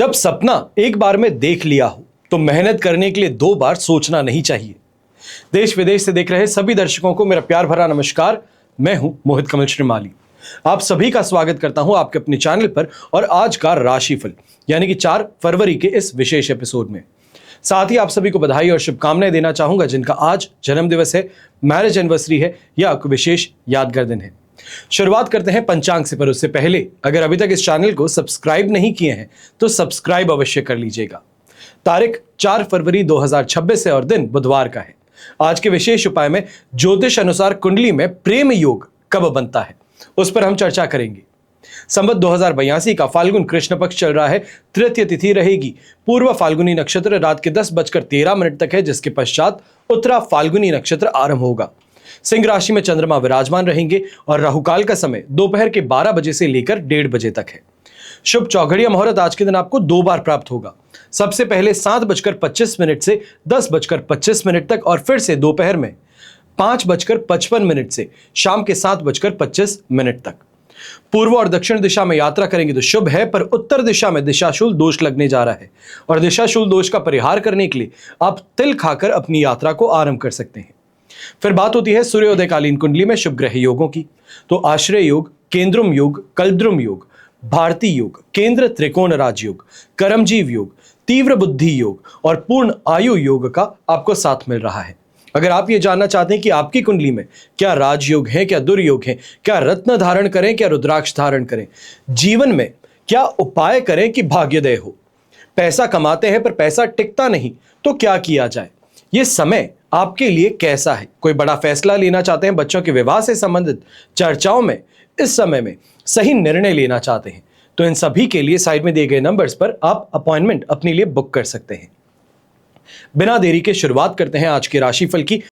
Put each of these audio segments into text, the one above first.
जब सपना एक बार में देख लिया हो तो मेहनत करने के लिए 2 बार सोचना नहीं चाहिए। देश विदेश से देख रहे सभी दर्शकों को मेरा प्यार भरा नमस्कार। मैं हूं मोहित कमल श्रीमाली। आप सभी का स्वागत करता हूं आपके अपने चैनल पर और आज का राशिफल यानी कि 4 फरवरी के इस विशेष एपिसोड में। साथ ही आप सभी को बधाई और शुभकामनाएं देना चाहूंगा जिनका आज जन्म दिवस है, मैरिज एनिवर्सरी है या कोई विशेष यादगार दिन है। शुरुआत करते हैं पंचांग से, पर उससे पहले अगर अभी तक इस चैनल को सब्सक्राइब नहीं किए हैं तो सब्सक्राइब अवश्य कर लीजिएगा। तारीख 4 फरवरी 2026 है और दिन बुधवार का है। आज के विशेष उपाय में ज्योतिष अनुसार कुंडली में प्रेम योग कब बनता है उस पर हम चर्चा करेंगे। संवत 2082 का फाल्गुन कृष्ण पक्ष चल रहा है। तृतीय तिथि रहेगी। पूर्व फाल्गुनी नक्षत्र रात के 10:13 तक है, जिसके पश्चात उत्तरा फाल्गुनी नक्षत्र आरंभ होगा। सिंह राशि में चंद्रमा विराजमान रहेंगे और राहुकाल का समय दोपहर के 12 बजे से लेकर 1:30 बजे तक है। शुभ चौघड़िया मुहूर्त आज के दिन आपको 2 बार प्राप्त होगा। सबसे पहले 7:25 से 10:25 तक और फिर से दोपहर में 5:55 से शाम के 7:25 तक। पूर्व और दक्षिण दिशा में यात्रा करेंगे तो शुभ है, पर उत्तर दिशा में दिशाशूल दोष लगने जा रहा है और दिशाशूल दोष का परिहार करने के लिए आप तिल खाकर अपनी यात्रा को आरंभ कर सकते हैं। फिर बात होती है सूर्योदयकालीन कुंडली में शुभ ग्रह योगों की। तो आश्रय योग, केंद्रुम योग, कलद्रुम योग, भारती योग, केंद्र त्रिकोण राजयोग, करमजीव योग, तीव्र बुद्धि योग और पूर्ण आयु योग का आपको साथ मिल रहा है। अगर आप ये जानना चाहते हैं कि आपकी कुंडली में क्या राजयोग है, क्या दुर्योग है, क्या रत्न धारण करें, क्या रुद्राक्ष धारण करें, जीवन में क्या उपाय करें कि भाग्योदय हो, पैसा कमाते हैं पर पैसा टिकता नहीं तो क्या किया जाए, ये समय आपके लिए कैसा है, कोई बड़ा फैसला लेना चाहते हैं, बच्चों के विवाह से संबंधित चर्चाओं में इस समय में सही निर्णय लेना चाहते हैं, तो इन सभी के लिए साइड में दिए गए नंबर्स पर आप अपॉइंटमेंट अपने लिए बुक कर सकते हैं। बिना देरी के शुरुआत करते हैं आज के राशिफल की।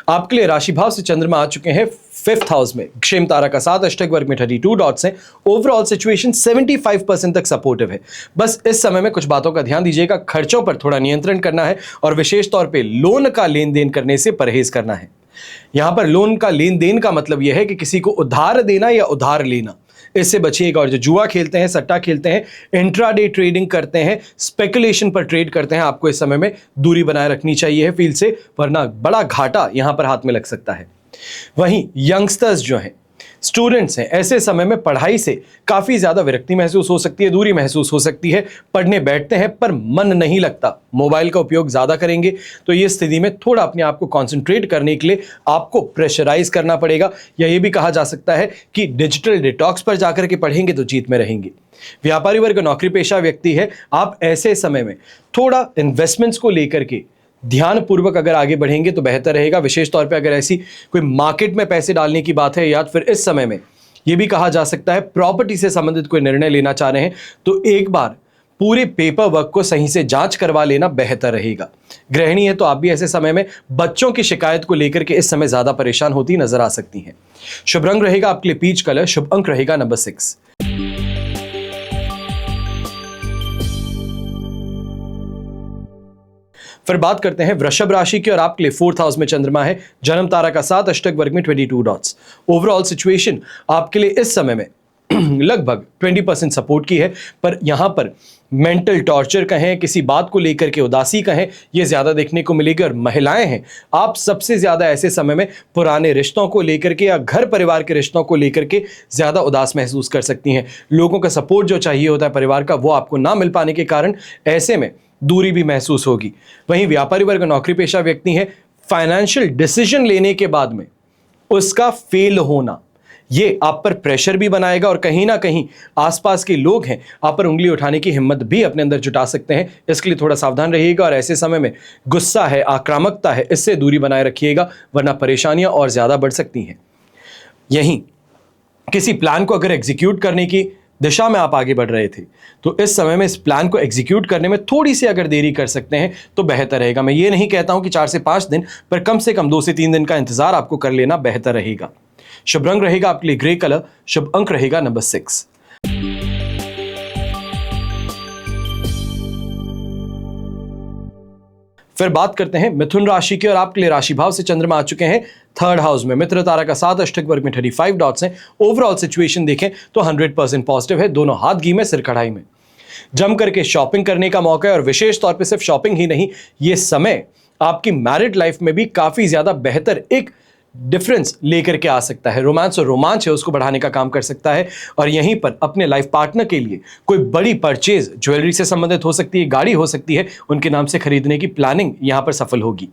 आपके लिए राशि भाव से चंद्रमा आ चुके हैं 5th हाउस में। क्षेम तारा का साथ अष्टक वर्ग में 32 डॉट्स हैं। ओवरऑल सिचुएशन 75% तक सपोर्टिव है। बस इस समय में कुछ बातों का ध्यान दीजिएगा। खर्चों पर थोड़ा नियंत्रण करना है और विशेष तौर पे लोन का लेन देन करने से परहेज करना है। यहां पर लोन का लेन देन का मतलब यह है कि किसी को उधार देना या उधार लेना, इससे बचिएगा। और जो जुआ खेलते हैं, सट्टा खेलते हैं, इंट्राडे ट्रेडिंग करते हैं, स्पेकुलेशन पर ट्रेड करते हैं, आपको इस समय में दूरी बनाए रखनी चाहिए फील्ड से, वरना बड़ा घाटा यहां पर हाथ में लग सकता है। वहीं यंगस्टर्स जो हैं, स्टूडेंट्स हैं, ऐसे समय में पढ़ाई से काफी ज्यादा विरक्ति महसूस हो सकती है, दूरी महसूस हो सकती है। पढ़ने बैठते हैं पर मन नहीं लगता, मोबाइल का उपयोग ज्यादा करेंगे, तो ये स्थिति में थोड़ा अपने आप को कंसंट्रेट करने के लिए आपको प्रेशराइज करना पड़ेगा, या ये भी कहा जा सकता है कि डिजिटल डिटॉक्स पर जाकर के पढ़ेंगे तो जीत में रहेंगे। व्यापारी वर्ग, नौकरी पेशा व्यक्ति है, आप ऐसे समय में थोड़ा इन्वेस्टमेंट्स को लेकर के ध्यानपूर्वक अगर आगे बढ़ेंगे तो बेहतर रहेगा। विशेष तौर पे अगर ऐसी कोई मार्केट में पैसे डालने की बात है, या फिर इस समय में यह भी कहा जा सकता है प्रॉपर्टी से संबंधित कोई निर्णय लेना चाह रहे हैं, तो एक बार पूरे पेपर वर्क को सही से जांच करवा लेना बेहतर रहेगा। गृहिणी है तो आप भी ऐसे समय में बच्चों की शिकायत को लेकर के इस समय ज्यादा परेशान होती नजर आ सकती हैं। शुभ रंग रहेगा आपके लिए पीच कलर। शुभ अंक रहेगा नंबर 6। फिर बात करते हैं वृषभ राशि की और आपके लिए 4th हाउस में चंद्रमा है। जन्म तारा का साथ अष्टक वर्ग में 22 डॉट्स। ओवरऑल सिचुएशन आपके लिए इस समय में लगभग 20% सपोर्ट की है, पर यहां पर मेंटल टॉर्चर कहें, किसी बात को लेकर के उदासी कहें, यह ज्यादा देखने को मिलेगी। और महिलाएं हैं, आप सबसे ज्यादा ऐसे समय में पुराने रिश्तों को लेकर के या घर परिवार के रिश्तों को लेकर के ज्यादा उदास महसूस कर सकती हैं। लोगों का सपोर्ट जो चाहिए होता है परिवार का, वो आपको ना मिल पाने के कारण ऐसे में दूरी भी महसूस होगी। वहीं व्यापारी वर्ग, नौकरी पेशा व्यक्ति है, फाइनेंशियल डिसीजन लेने के बाद में उसका फेल होना ये आप पर प्रेशर भी बनाएगा और कहीं ना कहीं आसपास के लोग हैं आप पर उंगली उठाने की हिम्मत भी अपने अंदर जुटा सकते हैं। इसके लिए थोड़ा सावधान रहिएगा और ऐसे समय में गुस्सा है, आक्रामकता है, इससे दूरी बनाए रखिएगा, वरना परेशानियां और ज्यादा बढ़ सकती हैं। यहीं किसी प्लान को अगर एग्जीक्यूट करने की दिशा में आप आगे बढ़ रहे थे तो इस समय में इस प्लान को एग्जीक्यूट करने में थोड़ी सी अगर देरी कर सकते हैं तो बेहतर रहेगा। मैं ये नहीं कहता हूं कि 4 से 5 दिन, पर कम से कम 2 से 3 दिन का इंतजार आपको कर लेना बेहतर रहेगा। शुभ रंग रहेगा आपके लिए ग्रे कलर। शुभ अंक रहेगा नंबर 6। फिर बात करते हैं मिथुन राशि की और आपके लिए राशि भाव से चंद्रमा आ चुके हैं थर्ड हाउस में मित्र तारा का साथ अष्टक वर्ग में 35 डॉट्स हैं। ओवरऑल सिचुएशन देखें तो 100% पॉजिटिव है, दोनों हाथ घी में सिर कढ़ाई में। जम करके शॉपिंग करने का मौका है और विशेष तौर पे सिर्फ शॉपिंग ही नहीं, ये समय आपकी मैरिड लाइफ में भी काफी ज्यादा बेहतर एक डिफरेंस लेकर के आ सकता है। रोमांस और रोमांच है उसको बढ़ाने का काम कर सकता है और यहीं पर अपने लाइफ पार्टनर के लिए कोई बड़ी परचेज ज्वेलरी से संबंधित हो सकती है, गाड़ी हो सकती है, उनके नाम से खरीदने की प्लानिंग यहां पर सफल होगी।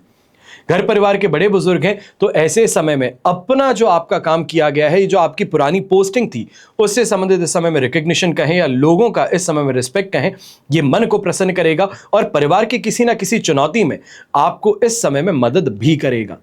घर परिवार के बड़े बुजुर्ग हैं तो ऐसे समय में अपना जो आपका काम किया गया है, जो आपकी पुरानी पोस्टिंग थी, उससे संबंधित इस समय में रिकग्निशन कहें या लोगों का इस समय में रिस्पेक्ट कहें, ये मन को प्रसन्न करेगा और परिवार की किसी ना किसी चुनौती में आपको इस समय में मदद भी करेगा।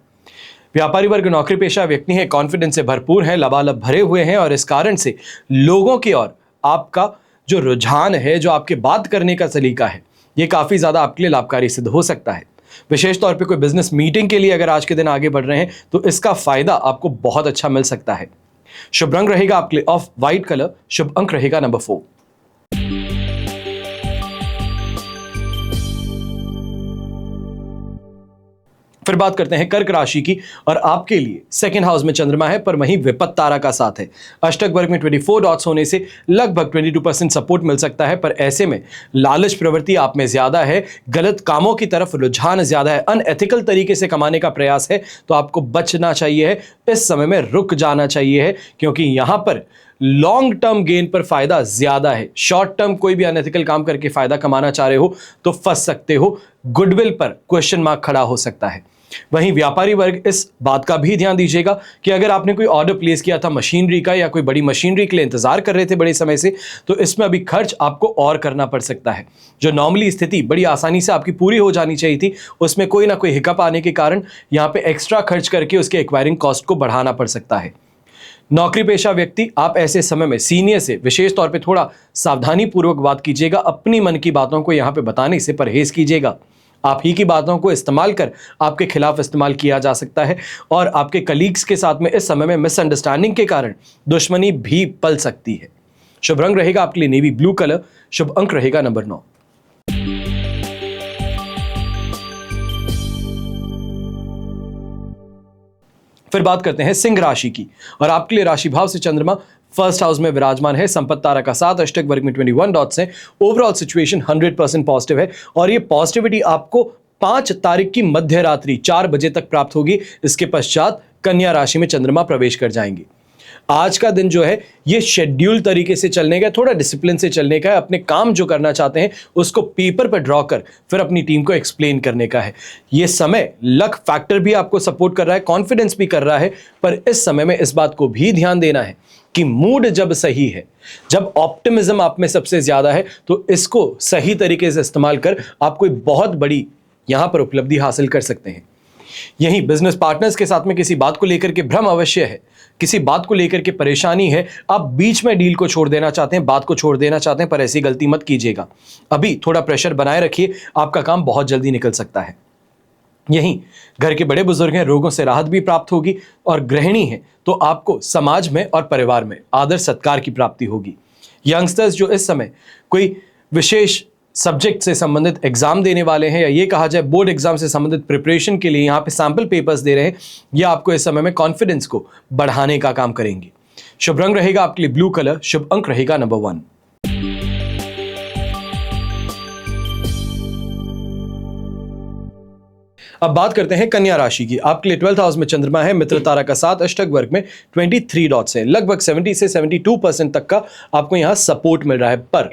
व्यापारी वर्ग नौकरी पेशा व्यक्ति हैं, कॉन्फिडेंस से भरपूर हैं, लबालब भरे हुए हैं और इस कारण से लोगों की ओर आपका जो रुझान है, जो आपके बात करने का सलीका है, ये काफी ज्यादा आपके लिए लाभकारी सिद्ध हो सकता है। विशेष तौर पे कोई बिजनेस मीटिंग के लिए अगर आज के दिन आगे बढ़ रहे हैं तो इसका फायदा आपको बहुत अच्छा मिल सकता है। शुभ रंग रहेगा आपके लिए ऑफ व्हाइट कलर, शुभ अंक रहेगा नंबर 4। फिर बात करते हैं कर्क राशि की और आपके लिए सेकंड हाउस में चंद्रमा है पर वहीं विपत्त तारा का साथ है। अष्टक वर्ग में 24 डॉट्स होने से लगभग 22% सपोर्ट मिल सकता है, पर ऐसे में लालच प्रवृत्ति आप में ज्यादा है, गलत कामों की तरफ रुझान ज्यादा है, अनएथिकल तरीके से कमाने का प्रयास है तो आपको बचना चाहिए है, इस समय में रुक जाना चाहिए है क्योंकि यहां पर लॉन्ग टर्म गेन पर फायदा ज्यादा है। शॉर्ट टर्म कोई भी अनएथिकल काम करके फायदा कमाना चाह रहे हो तो फंस सकते हो, गुडविल पर क्वेश्चन मार्क खड़ा हो सकता है। वहीं व्यापारी वर्ग इस बात का भी ध्यान दीजिएगा कि अगर आपने कोई ऑर्डर प्लेस किया था मशीनरी का या कोई बड़ी मशीनरी के लिए इंतजार कर रहे थे बड़े समय से, तो इसमें अभी खर्च आपको और करना पड़ सकता है। जो नॉर्मली स्थिति बड़ी आसानी से आपकी पूरी हो जानी चाहिए थी, उसमें कोई ना कोई हिकअप आने के कारण यहां पे एक्स्ट्रा खर्च करके उसके एक्वायरिंग कॉस्ट को बढ़ाना पड़ सकता है। नौकरी पेशा व्यक्ति, आप ऐसे समय में सीनियर से विशेष तौर पे थोड़ा सावधानी पूर्वक बात कीजिएगा, अपनी मन की बातों को यहां पे बताने से परहेज कीजिएगा। आप ही की बातों को इस्तेमाल कर आपके खिलाफ इस्तेमाल किया जा सकता है और आपके कलीग्स के साथ में इस समय में मिसअंडरस्टैंडिंग के कारण दुश्मनी भी पल सकती है। शुभ रंग रहेगा आपके लिए नेवी ब्लू कलर, शुभ अंक रहेगा नंबर 9। फिर बात करते हैं सिंह राशि की और आपके लिए राशि भाव से चंद्रमा फर्स्ट हाउस में विराजमान है, संपत्ति तारा का साथ, अष्टक वर्ग में 21 डॉट्स हैं। ओवरऑल सिचुएशन 100% पॉजिटिव है और ये पॉजिटिविटी आपको 5 तारीख की मध्य रात्रि 4 बजे तक प्राप्त होगी। इसके पश्चात कन्या राशि में चंद्रमा प्रवेश कर जाएंगे। आज का दिन जो है ये शेड्यूल तरीके से चलने का, थोड़ा डिसिप्लिन से चलने का है। अपने काम जो करना चाहते हैं उसको पेपर पर ड्रॉ कर फिर अपनी टीम को एक्सप्लेन करने का है। ये समय लक फैक्टर भी आपको सपोर्ट कर रहा है, कॉन्फिडेंस भी कर रहा है, पर इस समय में इस बात को भी ध्यान देना है कि मूड जब सही है, जब ऑप्टिमिज्म आप में सबसे ज्यादा है, तो इसको सही तरीके से इस्तेमाल कर आप कोई बहुत बड़ी यहां पर उपलब्धि हासिल कर सकते हैं। यहीं बिजनेस पार्टनर्स के साथ में किसी बात को लेकर के भ्रम अवश्य है, किसी बात को लेकर के परेशानी है, आप बीच में डील को छोड़ देना चाहते हैं, बात को छोड़ देना चाहते हैं, पर ऐसी गलती मत कीजिएगा। अभी थोड़ा प्रेशर बनाए रखिए, आपका काम बहुत जल्दी निकल सकता है। यहीं घर के बड़े बुजुर्ग हैं, रोगों से राहत भी प्राप्त होगी और गृहिणी है तो आपको समाज में और परिवार में आदर सत्कार की प्राप्ति होगी। यंगस्टर्स जो इस समय कोई विशेष सब्जेक्ट से संबंधित एग्जाम देने वाले हैं या ये कहा जाए बोर्ड एग्जाम से संबंधित प्रिपरेशन के लिए यहाँ पे सैंपल पेपर्स दे रहे हैं, यह आपको इस समय में कॉन्फिडेंस को बढ़ाने का काम करेंगे। शुभ रंग रहेगा आपके लिए ब्लू कलर, शुभ अंक रहेगा नंबर 1। अब बात करते हैं कन्या राशि की। आपके लिए 12th हाउस में चंद्रमा है, मित्र तारा का साथ, अष्टक वर्ग में 23 डॉट्स हैं। लगभग 70 से 72% तक का आपको यहां सपोर्ट मिल रहा है, पर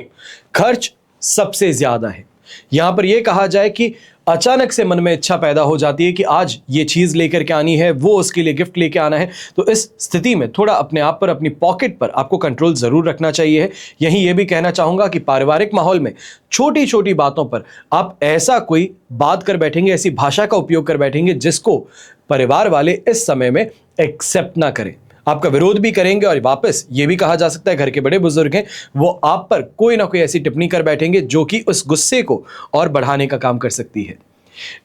खर्च सबसे ज्यादा है। यहां पर यह कहा जाए कि अचानक से मन में इच्छा पैदा हो जाती है कि आज ये चीज लेकर के आनी है, वो उसके लिए गिफ्ट लेके आना है, तो इस स्थिति में थोड़ा अपने आप पर, अपनी पॉकेट पर आपको कंट्रोल जरूर रखना चाहिए है। यहीं ये भी कहना चाहूंगा कि पारिवारिक माहौल में छोटी छोटी बातों पर आप ऐसा कोई बात कर बैठेंगे, ऐसी भाषा का उपयोग कर बैठेंगे जिसको परिवार वाले इस समय में एक्सेप्ट ना करें, आपका विरोध भी करेंगे और वापस ये भी कहा जा सकता है घर के बड़े बुजुर्ग हैं, वो आप पर कोई ना कोई ऐसी टिप्पणी कर बैठेंगे जो कि उस गुस्से को और बढ़ाने का काम कर सकती है।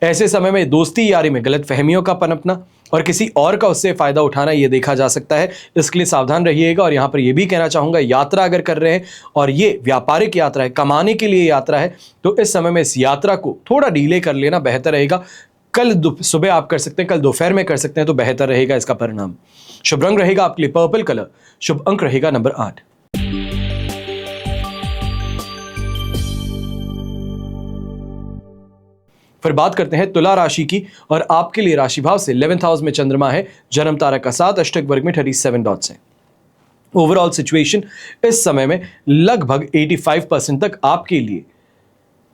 ऐसे समय में दोस्ती यारी में गलत फहमियों का पनपना और किसी और का उससे फायदा उठाना ये देखा जा सकता है, इसके लिए सावधान रहिएगा। और यहाँ पर यह भी कहना चाहूंगा, यात्रा अगर कर रहे हैं और ये व्यापारिक यात्रा है, कमाने के लिए यात्रा है, तो इस समय में इस यात्रा को थोड़ा डीले कर लेना बेहतर रहेगा। सुबह आप कर सकते हैं, कल दोपहर में कर सकते हैं तो बेहतर रहेगा इसका परिणाम। शुभ रंग रहेगा आपके लिए पर्पल कलर, शुभ अंक रहेगा नंबर 8। फिर बात करते हैं तुला राशि की, और आपके लिए राशि भाव से 11th हाउस में चंद्रमा है, जन्म तारा का 7, अष्टक वर्ग में 37 डॉट्स हैं। ओवरऑल सिचुएशन इस समय में लगभग 85% तक आपके लिए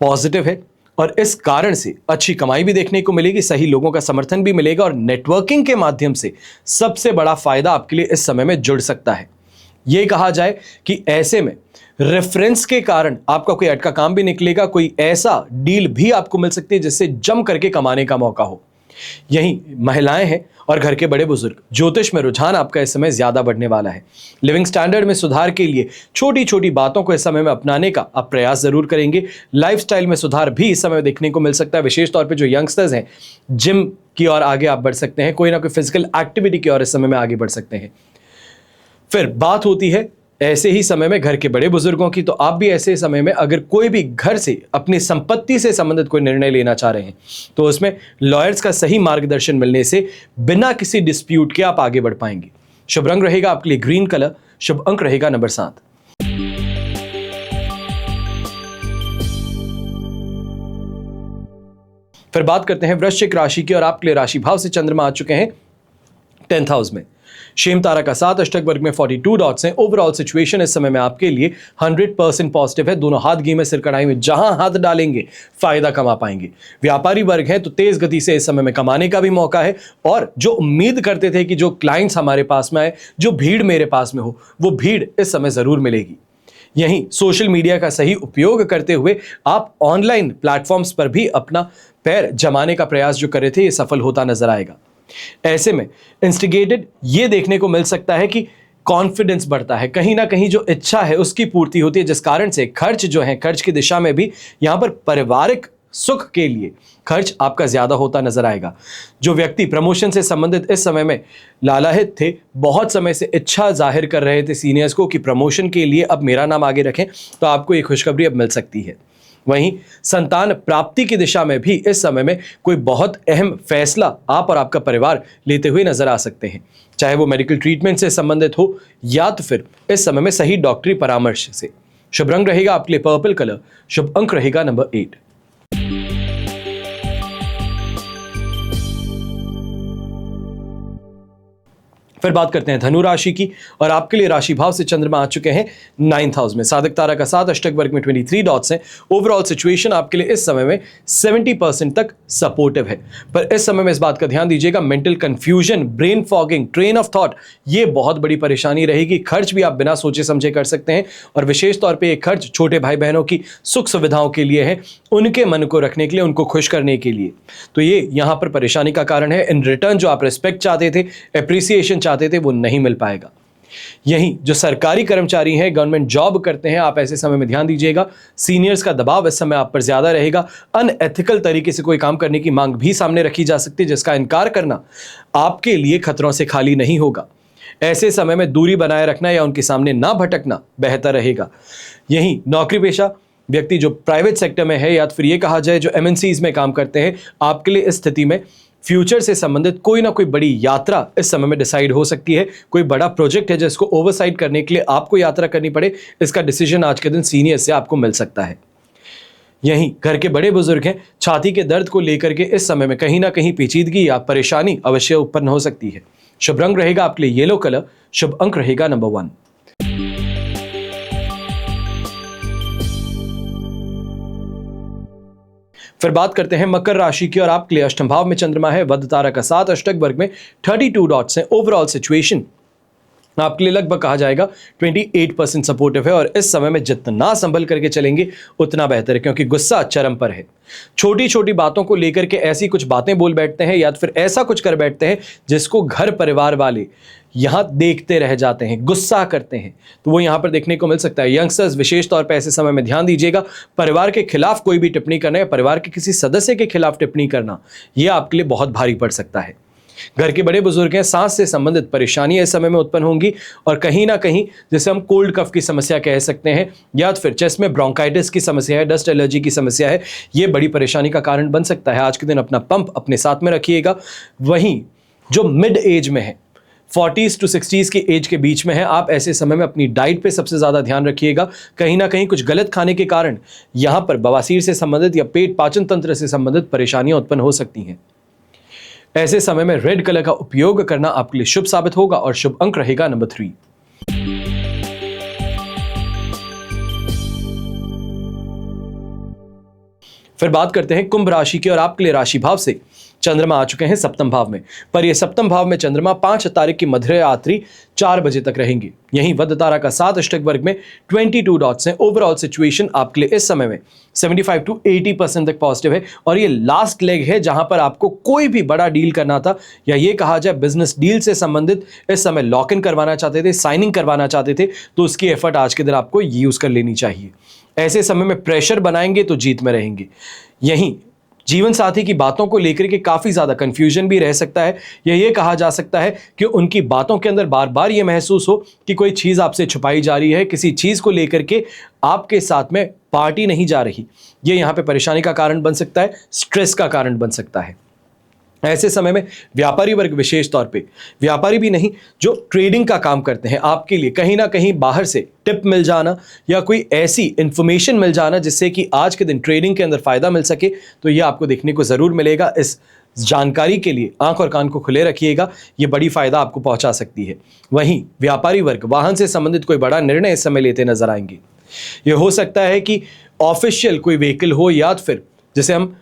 पॉजिटिव है, और इस कारण से अच्छी कमाई भी देखने को मिलेगी, सही लोगों का समर्थन भी मिलेगा, और नेटवर्किंग के माध्यम से सबसे बड़ा फायदा आपके लिए इस समय में जुड़ सकता है। यह कहा जाए कि ऐसे में रेफरेंस के कारण आपका कोई अटका काम भी निकलेगा, कोई ऐसा डील भी आपको मिल सकती है जिससे जम करके कमाने का मौका हो। यही महिलाएं हैं और घर के बड़े बुजुर्ग, ज्योतिष में रुझान आपका इस समय ज्यादा बढ़ने वाला है। लिविंग स्टैंडर्ड में सुधार के लिए छोटी छोटी बातों को इस समय में अपनाने का आप प्रयास जरूर करेंगे। लाइफस्टाइल में सुधार भी इस समय देखने को मिल सकता है। विशेष तौर पे जो यंगस्टर्स हैं, जिम की ओर आगे आप बढ़ सकते हैं, कोई ना कोई फिजिकल एक्टिविटी की ओर इस समय में आगे बढ़ सकते हैं। फिर बात होती है ऐसे ही समय में घर के बड़े बुजुर्गों की, तो आप भी ऐसे समय में अगर कोई भी घर से अपनी संपत्ति से संबंधित कोई निर्णय लेना चाह रहे हैं तो उसमें लॉयर्स का सही मार्गदर्शन मिलने से बिना किसी डिस्प्यूट के आप आगे बढ़ पाएंगे। शुभ रंग रहेगा आपके लिए ग्रीन कलर, शुभ अंक रहेगा नंबर 7। फिर बात करते हैं वृश्चिक राशि की, और आपके लिए राशि भाव से चंद्रमा आ चुके हैं 10th हाउस में, शेम तारा का 7, अष्टक वर्ग में 42 डॉट्स हैं। ओवरऑल सिचुएशन इस समय में आपके लिए 100% पॉजिटिव है। दोनों हाथ घी में सिर कढ़ाई में, जहां हाथ डालेंगे फायदा कमा पाएंगे। व्यापारी वर्ग है तो तेज गति से इस समय में कमाने का भी मौका है, और जो उम्मीद करते थे कि जो क्लाइंट्स हमारे पास में आए, जो भीड़ मेरे पास में हो, वो भीड़ इस समय जरूर मिलेगी। यहीं सोशल मीडिया का सही उपयोग करते हुए आप ऑनलाइन प्लेटफॉर्म्स पर भी अपना पैर जमाने का प्रयास जो कर रहे थे, ये सफल होता नजर आएगा। ऐसे में इंस्टिगेटेड ये देखने को मिल सकता है कि कॉन्फिडेंस बढ़ता है, कहीं ना कहीं जो इच्छा है उसकी पूर्ति होती है, जिस कारण से खर्च जो है, खर्च की दिशा में भी यहां पर पारिवारिक सुख के लिए खर्च आपका ज्यादा होता नजर आएगा। जो व्यक्ति प्रमोशन से संबंधित इस समय में लालाहित थे, बहुत समय से इच्छा जाहिर कर रहे थे सीनियर्स को कि प्रमोशन के लिए अब मेरा नाम आगे रखें, तो आपको ये खुशखबरी अब मिल सकती है। वहीं संतान प्राप्ति की दिशा में भी इस समय में कोई बहुत अहम फैसला आप और आपका परिवार लेते हुए नजर आ सकते हैं, चाहे वो मेडिकल ट्रीटमेंट से संबंधित हो या तो फिर इस समय में सही डॉक्टरी परामर्श से। शुभ रंग रहेगा आपके लिए पर्पल कलर, शुभ अंक रहेगा नंबर 8। फिर बात करते हैं धनु राशि की, और आपके लिए राशि भाव से चंद्रमा आ चुके हैं 9th हाउस में, साधक तारा का 7, अष्टक वर्ग में 23 डॉट्स हैं। ओवरऑल सिचुएशन आपके लिए इस समय में 70% तक सपोर्टिव है, पर इस समय में इस बात का ध्यान दीजिएगा, mental confusion, brain fogging, train of thought, ये बहुत बड़ी परेशानी रहेगी। खर्च भी आप बिना सोचे समझे कर सकते हैं, और विशेष तौर पर यह खर्च छोटे भाई बहनों की सुख सुविधाओं के लिए है, उनके मन को रखने के लिए, उनको खुश करने के लिए। तो ये यहां पर परेशानी का कारण है। इन रिटर्न जो आप रिस्पेक्ट चाहते थे, एप्रिसिएशन चाहते थे, वो नहीं मिल पाएगा। यहीं जो सरकारी कर्मचारी हैं, गवर्नमेंट जॉब करते हैं, आप ऐसे समय में ध्यान दीजिएगा, सीनियर्स का दबाव इस समय आप पर ज्यादा रहेगा। अनएथिकल तरीके से कोई काम करने की मांग भी सामने रखी जा सकती है, जिसका इनकार करना आपके लिए खतरों से खाली नहीं होगा। ऐसे समय में दूरी बनाए रखना या उनके सामने ना भटकना बेहतर रहेगा। यहीं नौकरी पेशा व्यक्ति जो प्राइवेट सेक्टर में है, या फिर ये कहा जाए जो MNCs में काम करते हैं, आपके लिए इस स्थिति में फ्यूचर से संबंधित कोई ना कोई बड़ी यात्रा इस समय में डिसाइड हो सकती है। कोई बड़ा प्रोजेक्ट है जिसको ओवरसाइट करने के लिए आपको यात्रा करनी पड़े, इसका डिसीजन आज के दिन सीनियर से आपको मिल सकता है। यहीं घर के बड़े बुजुर्ग हैं, छाती के दर्द को लेकर के इस समय में कहीं ना कहीं पेचीदगी या परेशानी अवश्य उत्पन्न हो सकती है। शुभ रंग रहेगा आपके लिए येलो कलर, शुभ अंक रहेगा नंबर 1। फिर बात करते हैं मकर राशि की, और आपके लिए अष्टम भाव में चंद्रमा है, वध तारा का 7, अष्टक वर्ग में 32 डॉट्स हैं। ओवरऑल सिचुएशन आपके लिए लगभग कहा जाएगा 28% सपोर्टिव है, और इस समय में जितना संभल करके चलेंगे उतना बेहतर है, क्योंकि गुस्सा चरम पर है। छोटी छोटी बातों को लेकर के ऐसी कुछ बातें बोल बैठते हैं, या फिर ऐसा कुछ कर बैठते हैं जिसको घर परिवार वाले यहां देखते रह जाते हैं, गुस्सा करते हैं, तो वो यहां पर देखने को मिल सकता है। यंगस्टर्स विशेष तौर पर ऐसे समय में ध्यान दीजिएगा, परिवार के खिलाफ कोई भी टिप्पणी करना या परिवार के किसी सदस्य के खिलाफ टिप्पणी करना, यह आपके लिए बहुत भारी पड़ सकता है। घर के बड़े बुजुर्ग हैं, सांस से संबंधित परेशानियां इस समय में उत्पन्न होंगी और कहीं ना कहीं जैसे हम कोल्ड कफ की समस्या कह सकते हैं या फिर चेस्ट में ब्रोंकाइटिस की समस्या है, डस्ट एलर्जी की समस्या है, ये बड़ी परेशानी का कारण बन सकता है। आज के दिन अपना पंप अपने साथ में रखिएगा। वहीं जो मिड एज में है, 40s to 60s की एज के बीच में है, आप ऐसे समय में अपनी डाइट पे सबसे ज़्यादा ध्यान रखिएगा। कहीं ना कहीं कुछ गलत खाने के कारण यहाँ पर बवासीर से संबंधित या पेट पाचन तंत्र से संबंधित परेशानियां उत्पन्न हो सकती हैं। ऐसे समय में रेड कलर का उपयोग करना आपके लिए शुभ साबित होगा और शुभ अंक रहेगा नंबर 3। फिर बात करते हैं कुंभ राशि की और आपके लिए राशि भाव से चंद्रमा आ चुके हैं सप्तम भाव में, पर यह सप्तम भाव में चंद्रमा 5 तारीख की मध्यरात्रि 4 बजे तक रहेंगे। यहीं वध तारा का 7 अष्टक वर्ग में 22 डॉट्स हैं। ओवरऑल सिचुएशन आपके लिए इस समय में 75 to 80% तक पॉजिटिव है और ये लास्ट लेग है जहां पर आपको कोई भी बड़ा डील करना था या ये कहा जाए बिजनेस डील से संबंधित इस समय लॉक इन करवाना चाहते थे, साइनिंग करवाना चाहते थे, तो उसकी एफर्ट आज के दिन आपको यूज कर लेनी चाहिए। ऐसे समय में प्रेशर बनाएंगे तो जीत में रहेंगे। यहीं जीवन साथी की बातों को लेकर के काफी ज्यादा कंफ्यूजन भी रह सकता है या ये कहा जा सकता है कि उनकी बातों के अंदर बार बार ये महसूस हो कि कोई चीज आपसे छुपाई जा रही है, किसी चीज को लेकर के आपके साथ में पार्टी नहीं जा रही। ये यहाँ पे परेशानी का कारण बन सकता है, स्ट्रेस का कारण बन सकता है। ऐसे समय में व्यापारी वर्ग, विशेष तौर पे व्यापारी भी नहीं, जो ट्रेडिंग का काम करते हैं, आपके लिए कहीं ना कहीं बाहर से टिप मिल जाना या कोई ऐसी इंफॉर्मेशन मिल जाना जिससे कि आज के दिन ट्रेडिंग के अंदर फायदा मिल सके, तो ये आपको देखने को जरूर मिलेगा। इस जानकारी के लिए आंख और कान को खुले रखिएगा, ये बड़ी फायदा आपको पहुंचा सकती है। वहीं व्यापारी वर्ग वाहन से संबंधित कोई बड़ा निर्णय इस समय लेते नजर आएंगे। ये हो सकता है कि ऑफिशियल कोई व्हीकल हो या फिर जिसे हम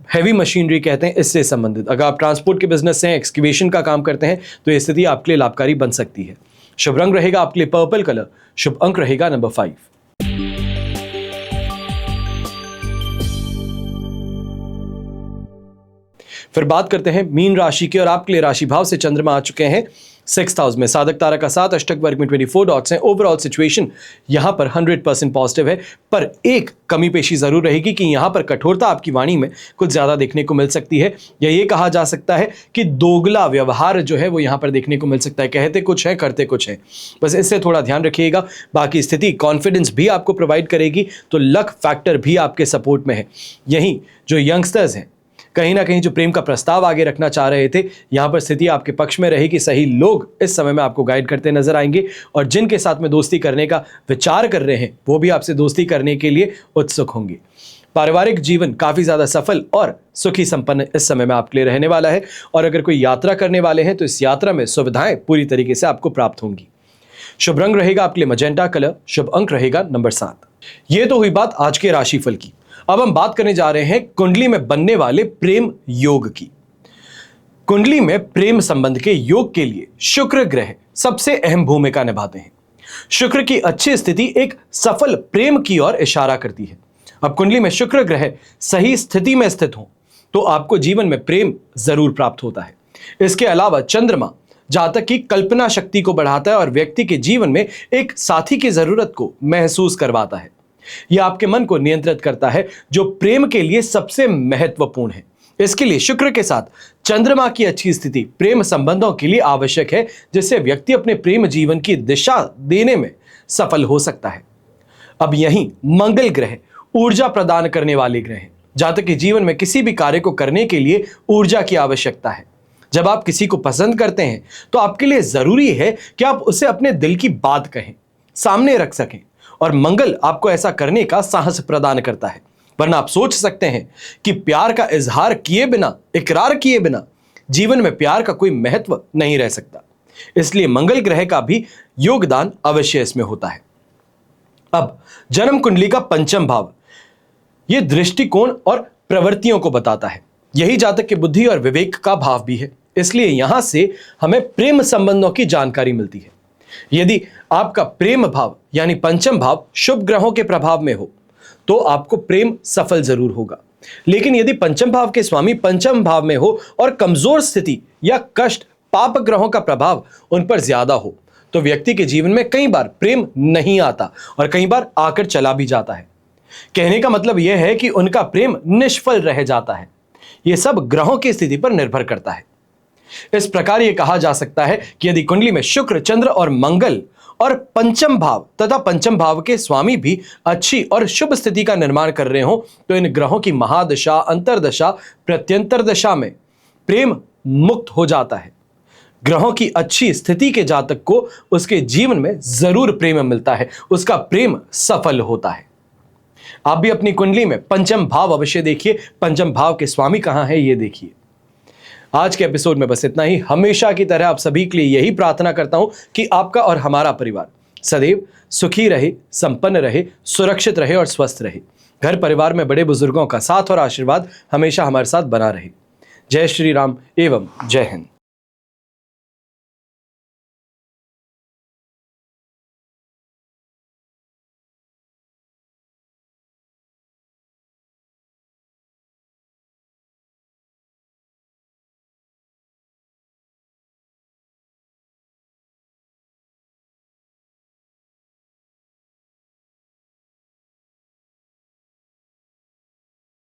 हैवी मशीनरी कहते हैं, इससे संबंधित। अगर आप ट्रांसपोर्ट के बिजनेस से हैं, एक्सकवेशन का काम करते हैं, तो ये स्थिति आपके लिए लाभकारी बन सकती है। शुभ रंग रहेगा आपके लिए पर्पल कलर, शुभ अंक रहेगा नंबर 5। फिर बात करते हैं मीन राशि की और आपके लिए राशि भाव से चंद्रमा आ चुके हैं 6th हाउस में। साधक तारा का 7 अष्टक वर्ग में 24 डॉट्स हैं। ओवरऑल सिचुएशन यहां पर 100% पॉजिटिव है, पर एक कमी पेशी जरूर रहेगी कि यहां पर कठोरता आपकी वाणी में कुछ ज्यादा देखने को मिल सकती है या ये कहा जा सकता है कि दोगला व्यवहार जो है वो यहां पर देखने को मिल सकता है। कहते कुछ है, करते कुछ है, बस इससे थोड़ा ध्यान रखिएगा। बाकी स्थिति कॉन्फिडेंस भी आपको प्रोवाइड करेगी, तो लक फैक्टर भी आपके सपोर्ट में है। यहीं जो यंगस्टर्स हैं, कहीं ना कहीं जो प्रेम का प्रस्ताव आगे रखना चाह रहे थे, यहां पर स्थिति आपके पक्ष में रहेगी। सही लोग इस समय में आपको गाइड करते नजर आएंगे और जिनके साथ में दोस्ती करने का विचार कर रहे हैं वो भी आपसे दोस्ती करने के लिए उत्सुक होंगे। पारिवारिक जीवन काफी ज्यादा सफल और सुखी संपन्न इस समय में आपके लिए रहने वाला है और अगर कोई यात्रा करने वाले हैं तो इस यात्रा में सुविधाएं पूरी तरीके से आपको प्राप्त होंगी। शुभ रंग रहेगा आपके लिए मजेंटा कलर, शुभ अंक रहेगा नंबर 7। ये तो हुई बात आज के राशिफल की। अब हम बात करने जा रहे हैं कुंडली में बनने वाले प्रेम योग की। कुंडली में प्रेम संबंध के योग के लिए शुक्र ग्रह सबसे अहम भूमिका निभाते हैं। शुक्र की अच्छी स्थिति एक सफल प्रेम की ओर इशारा करती है। अब कुंडली में शुक्र ग्रह सही स्थिति में स्थित हो तो आपको जीवन में प्रेम जरूर प्राप्त होता है। इसके अलावा चंद्रमा जातक की कल्पना शक्ति को बढ़ाता है और व्यक्ति के जीवन में एक साथी की जरूरत को महसूस करवाता है। यह आपके मन को नियंत्रित करता है जो प्रेम के लिए सबसे महत्वपूर्ण है। इसके लिए शुक्र के साथ चंद्रमा की अच्छी स्थिति प्रेम संबंधों के लिए आवश्यक है, जिससे व्यक्ति अपने प्रेम जीवन की दिशा देने में सफल हो सकता है। अब यहीं मंगल ग्रह ऊर्जा प्रदान करने वाले ग्रह हैं। जातक के जीवन में किसी भी कार्य को करने के लिए ऊर्जा की आवश्यकता है। जब आप किसी को पसंद करते हैं तो आपके लिए जरूरी है कि आप उसे अपने दिल की बात कहें, सामने रख सकें और मंगल आपको ऐसा करने का साहस प्रदान करता है। वरना आप सोच सकते हैं कि प्यार का इजहार किए बिना, इकरार किए बिना जीवन में प्यार का कोई महत्व नहीं रह सकता। इसलिए मंगल ग्रह का भी योगदान अवश्य इसमें होता है। अब जन्म कुंडली का पंचम भाव यह दृष्टिकोण और प्रवृत्तियों को बताता है। यही जातक के बुद्धि और विवेक का भाव भी है। इसलिए यहां से हमें प्रेम संबंधों की जानकारी मिलती है। यदि आपका प्रेम भाव यानी पंचम भाव शुभ ग्रहों के प्रभाव में हो तो आपको प्रेम सफल जरूर होगा। लेकिन यदि पंचम भाव के स्वामी पंचम भाव में हो और कमजोर स्थिति या कष्ट पाप ग्रहों का प्रभाव उन पर ज्यादा हो तो व्यक्ति के जीवन में कई बार प्रेम नहीं आता और कई बार आकर चला भी जाता है। कहने का मतलब यह है कि उनका प्रेम निष्फल रह जाता है। यह सब ग्रहों की स्थिति पर निर्भर करता है। इस प्रकार यह कहा जा सकता है कि यदि कुंडली में शुक्र, चंद्र और मंगल और पंचम भाव तथा पंचम भाव के स्वामी भी अच्छी और शुभ स्थिति का निर्माण कर रहे हो तो इन ग्रहों की महादशा, अंतरदशा, प्रत्यंतर दशा में प्रेम मुक्त हो जाता है। ग्रहों की अच्छी स्थिति के जातक को उसके जीवन में जरूर प्रेम मिलता है, उसका प्रेम सफल होता है। आप भी अपनी कुंडली में पंचम भाव अवश्य देखिए, पंचम भाव के स्वामी कहां है ये देखिए। आज के एपिसोड में बस इतना ही। हमेशा की तरह आप सभी के लिए यही प्रार्थना करता हूं कि आपका और हमारा परिवार सदैव सुखी रहे, संपन्न रहे, सुरक्षित रहे और स्वस्थ रहे। घर परिवार में बड़े बुजुर्गों का साथ और आशीर्वाद हमेशा हमारे साथ बना रहे। जय श्री राम एवं जय हिंद।